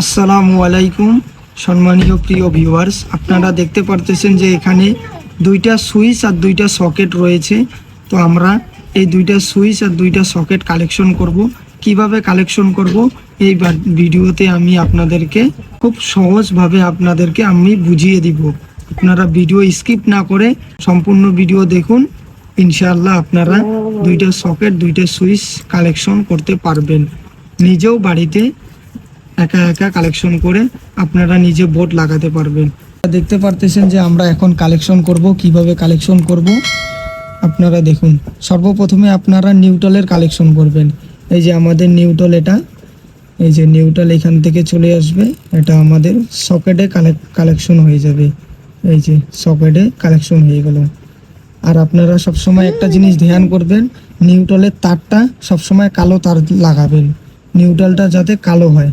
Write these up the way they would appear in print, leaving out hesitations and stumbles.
আসসালামু আলাইকুম সম্মানীয় প্রিয় ভিউয়ার্স, আপনারা দেখতে পারতেছেন যে এখানে দুইটা সুইচ আর দুইটা সকেট রয়েছে। তো আমরা এই দুইটা সুইচ আর দুইটা সকেট কালেকশন করব। কিভাবে কালেকশন করব এই ভিডিওতে আমি আপনাদেরকে খুব সহজভাবে আমি বুঝিয়ে দিব। আপনারা ভিডিও স্কিপ না করে সম্পূর্ণ ভিডিও দেখুন, ইনশাআল্লাহ আপনারা দুইটা সকেট দুইটা সুইচ কালেকশন করতে পারবেন। নিজেও বাড়িতে একা একা কালেকশন করে আপনারা নিজে বোর্ড লাগাতে পারবেন। দেখতে পারতেছেন যে আমরা এখন কালেকশন করব। কিভাবে কালেকশন করব আপনারা দেখুন। সর্বপ্রথমে আপনারা নিউট্রালের কালেকশন করবেন। এই যে আমাদের নিউট্রাল, এই যে নিউট্রাল এখান থেকে চলে আসবে, এটা আমাদের সকেটে কালেকশন হয়ে যাবে। এই যে সকেটে কালেকশন হয়ে গেল। আর আপনারা সবসময় একটা জিনিস ধ্যান করবেন, নিউট্রালের তারটা সবসময় কালো তার লাগাবেন, নিউট্রালটা যাতে কালো হয়।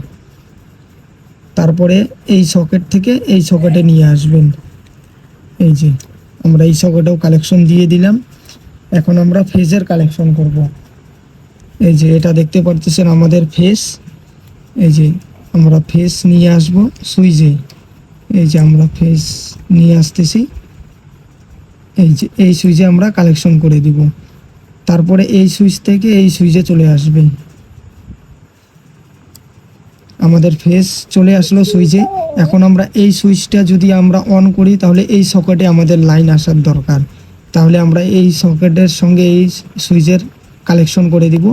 তারপরে এই সকেট থেকে এই সকেটে নিয়ে আসবেন। এই যে আমরা এই সকেটেও কালেকশন দিয়ে দিলাম। এখন আমরা ফেজের কালেকশন করব। এই যে এটা দেখতে পারতেছেন আমাদের ফেজ। এই যে আমরা ফেজ নিয়ে আসব সুইচে। এই যে আমরা ফেজ নিয়ে আসতেছি। এই যে এই সুইচে আমরা কালেকশন করে দিব। তারপরে এই সুইচ থেকে এই সুইচে চলে আসবে। আমাদের ফেজ চলে আসলো সুইচে। এখন আমরা এই সুইচটা যদি আমরা অন করি তাহলে এই সকেটে আমাদের লাইন আসার দরকার। তাহলে আমরা এই সকেটের সঙ্গে এই সুইচের কালেকশন করে দিব।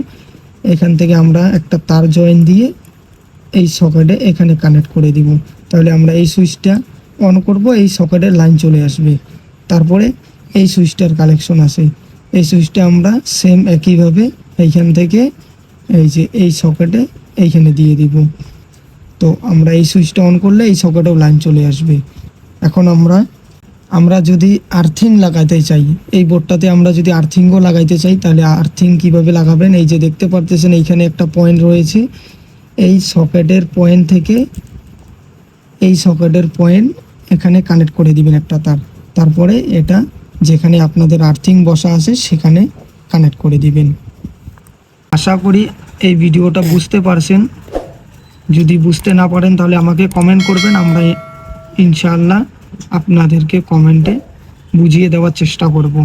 এখান থেকে আমরা একটা তার জয়েন দিয়ে এই সকেটে এখানে কানেক্ট করে দিব। তাহলে আমরা এই সুইচটা অন করব, এই সকেটের লাইন চলে আসবে। তারপরে এই সুইচটার কালেকশন আসে। এই সুইচটা আমরা সেম একইভাবে এইখান থেকে এই যে এই সকেটে এইখানে দিয়ে দিব। তো আমরা এই সুইচটা অন করলে এই সকেটেও লাইন চলে আসবে। এখন আমরা যদি আর্থিং লাগাইতে চাই, এই বোর্ডটাতে আমরা যদি আর্থিংও লাগাইতে চাই তাহলে আর্থিং কিভাবে লাগাবেন, এই যে দেখতে পারতেছেন এইখানে একটা পয়েন্ট রয়েছে। এই সকেটের পয়েন্ট থেকে এই সকেটের পয়েন্ট এখানে কানেক্ট করে দিবেন একটা তার। তারপরে এটা যেখানে আপনাদের আর্থিং বসা আছে সেখানে কানেক্ট করে দিবেন। আশা করি এই ভিডিওটা বুঝতে পারছেন। যদি বুঝতে না পারেন তাহলে আমাকে কমেন্ট করবেন, আমরা ইনশাআল্লাহ আপনাদেরকে কমেন্টে বুঝিয়ে দেওয়ার চেষ্টা করব।